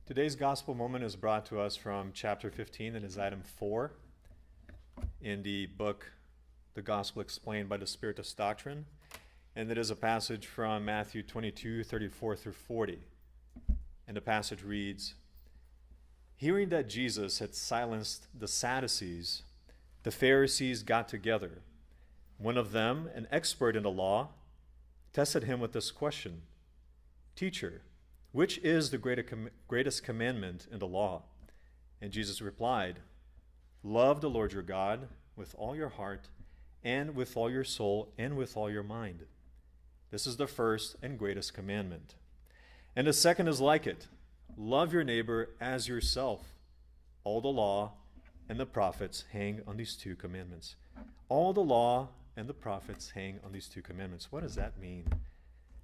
Today's gospel moment is brought to us from chapter 15 and is item 4 in the book, The Gospel Explained by the Spiritist Doctrine. And it is a passage from Matthew 22:34 through 40. And the passage reads, "Hearing that Jesus had silenced the Sadducees, the Pharisees got together. One of them, an expert in the law, tested him with this question, 'Teacher, which is the greatest commandment in the law?' And Jesus replied, 'Love the Lord your God with all your heart and with all your soul and with all your mind. This is the first and greatest commandment. And the second is like it. Love your neighbor as yourself. All the law and the prophets hang on these two commandments.'" All the law and the prophets hang on these two commandments. What does that mean?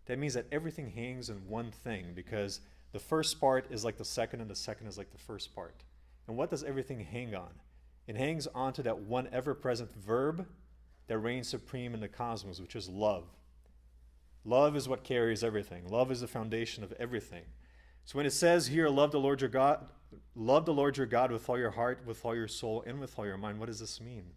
That means that everything hangs in one thing, because the first part is like the second and the second is like the first part. And what does everything hang on? It hangs onto that one ever-present verb that reigns supreme in the cosmos, which is love. Love is what carries everything. Love is the foundation of everything. So when it says here, love the Lord your God with all your heart, with all your soul, and with all your mind, what does this mean?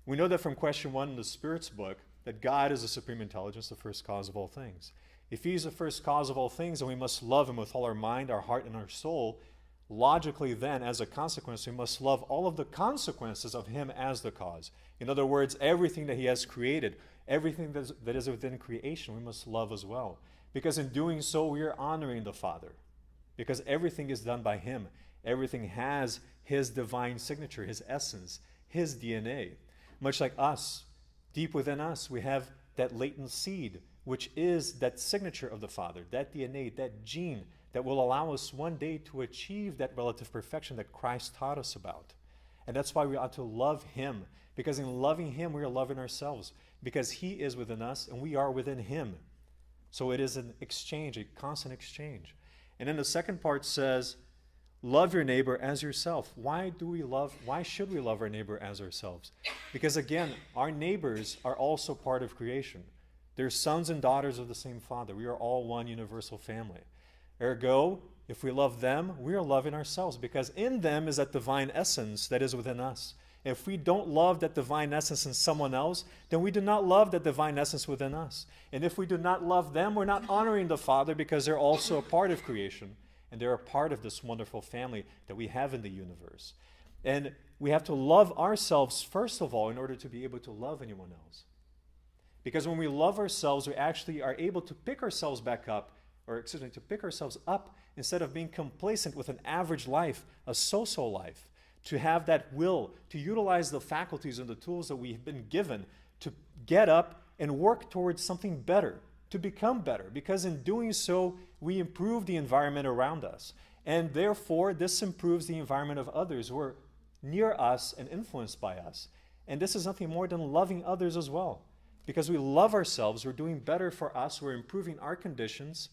We know that from question 1 in the Spirit's book, that God is the supreme intelligence, the first cause of all things. If He's the first cause of all things, and we must love Him with all our mind, our heart, and our soul, logically then, as a consequence, we must love all of the consequences of Him as the cause. In other words, everything that He has created, everything that is within creation, we must love as well. Because in doing so, we are honoring the Father. Because everything is done by Him. Everything has His divine signature, His essence, His DNA. Much like us, deep within us, we have that latent seed, which is that signature of the Father, that DNA, that gene that will allow us one day to achieve that relative perfection that Christ taught us about. And that's why we ought to love Him, because in loving Him, we are loving ourselves, because He is within us and we are within Him. So it is an exchange, a constant exchange. And then the second part says, love your neighbor as yourself. Why should we love our neighbor as ourselves? Because again, our neighbors are also part of creation. They're sons and daughters of the same Father. We are all one universal family. Ergo, if we love them, we are loving ourselves, because in them is that divine essence that is within us. If we don't love that divine essence in someone else, then we do not love that divine essence within us. And if we do not love them, we're not honoring the Father, because they're also a part of creation. And they're a part of this wonderful family that we have in the universe. And we have to love ourselves first of all in order to be able to love anyone else. Because when we love ourselves, we actually are able to pick ourselves back up, to pick ourselves up instead of being complacent with an average life, a so-so life. To have that will, to utilize the faculties and the tools that we've been given to get up and work towards something better, to become better. Because in doing so, we improve the environment around us. And therefore, this improves the environment of others who are near us and influenced by us. And this is nothing more than loving others as well. Because we love ourselves, we're doing better for us, we're improving our conditions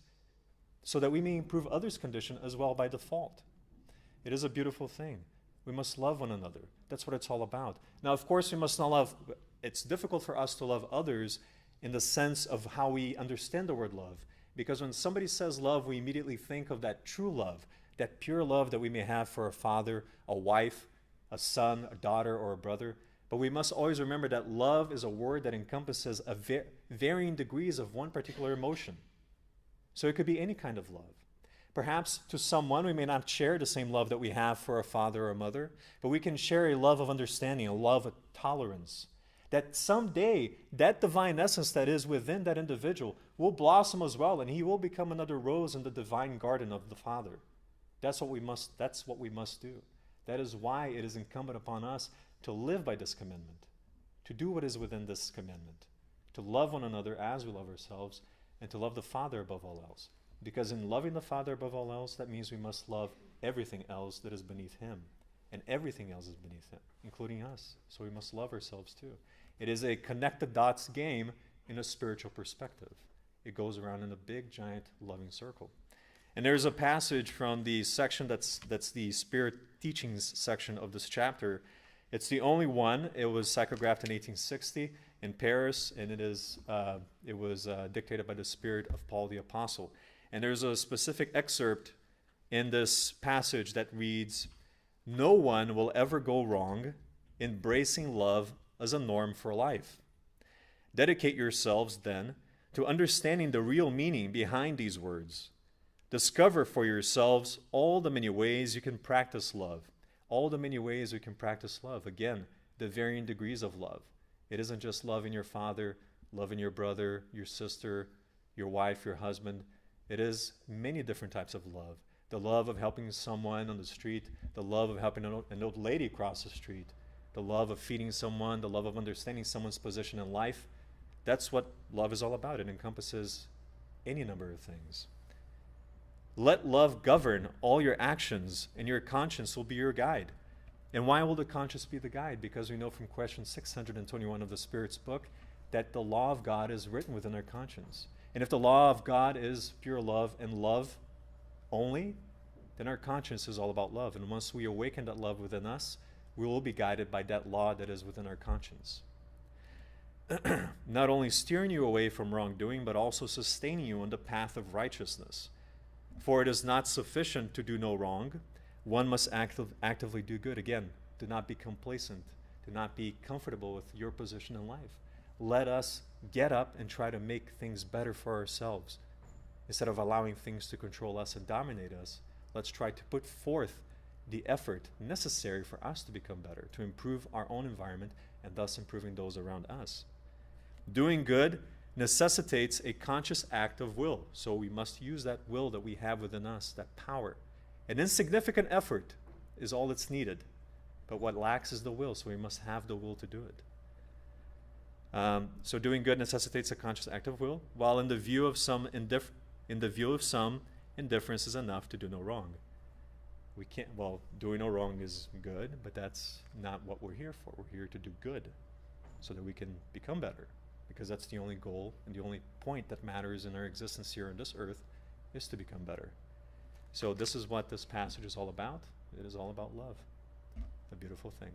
so that we may improve others' condition as well by default. It is a beautiful thing. We must love one another. That's what it's all about. Now, of course, we must not love. It's difficult for us to love others in the sense of how we understand the word love. Because when somebody says love, we immediately think of that true love, that pure love that we may have for a father, a wife, a son, a daughter, or a brother. But we must always remember that love is a word that encompasses varying degrees of one particular emotion. So it could be any kind of love. Perhaps to someone we may not share the same love that we have for a father or a mother, but we can share a love of understanding, a love of tolerance. That someday, that divine essence that is within that individual will blossom as well, and he will become another rose in the divine garden of the Father. That's what we must do. That is why it is incumbent upon us to live by this commandment, to do what is within this commandment, to love one another as we love ourselves, and to love the Father above all else. Because in loving the Father above all else, that means we must love everything else that is beneath Him. And everything else is beneath Him, including us. So we must love ourselves too. It is a connect the dots game in a spiritual perspective. It goes around in a big, giant, loving circle. And there's a passage from the section that's the Spirit Teachings section of this chapter. It's the only one. It was psychographed in 1860 in Paris, and it was dictated by the spirit of Paul the Apostle. And there's a specific excerpt in this passage that reads, "No one will ever go wrong embracing love as a norm for life. Dedicate yourselves, then, to understanding the real meaning behind these words. Discover for yourselves all the many ways you can practice love." All the many ways you can practice love. Again, the varying degrees of love. It isn't just loving your father, loving your brother, your sister, your wife, your husband. It is many different types of love. The love of helping someone on the street, the love of helping an old lady cross the street, the love of feeding someone, the love of understanding someone's position in life. That's what love is all about. It encompasses any number of things. Let love govern all your actions, and your conscience will be your guide. And why will the conscience be the guide? Because we know from question 621 of the Spirit's book that the law of God is written within our conscience. And if the law of God is pure love and love only, then our conscience is all about love. And once we awaken that love within us, we will be guided by that law that is within our conscience. Not only steering you away from wrongdoing, but also sustaining you on the path of righteousness. For it is not sufficient to do no wrong. One must actively do good. Again, do not be complacent. Do not be comfortable with your position in life. Let us get up and try to make things better for ourselves. Instead of allowing things to control us and dominate us, let's try to put forth the effort necessary for us to become better, to improve our own environment and thus improving those around us. Doing good necessitates a conscious act of will. So we must use that will that we have within us, that power. An insignificant effort is all that's needed. But what lacks is the will, so we must have the will to do it. So doing good necessitates a conscious act of will, while in the view of some indifference is enough to do no wrong. We can't, well, doing no wrong is good, but that's not what we're here for. We're here to do good so that we can become better, because that's the only goal and the only point that matters in our existence here on this earth is to become better. So this is what this passage is all about. It is all about love, a beautiful thing.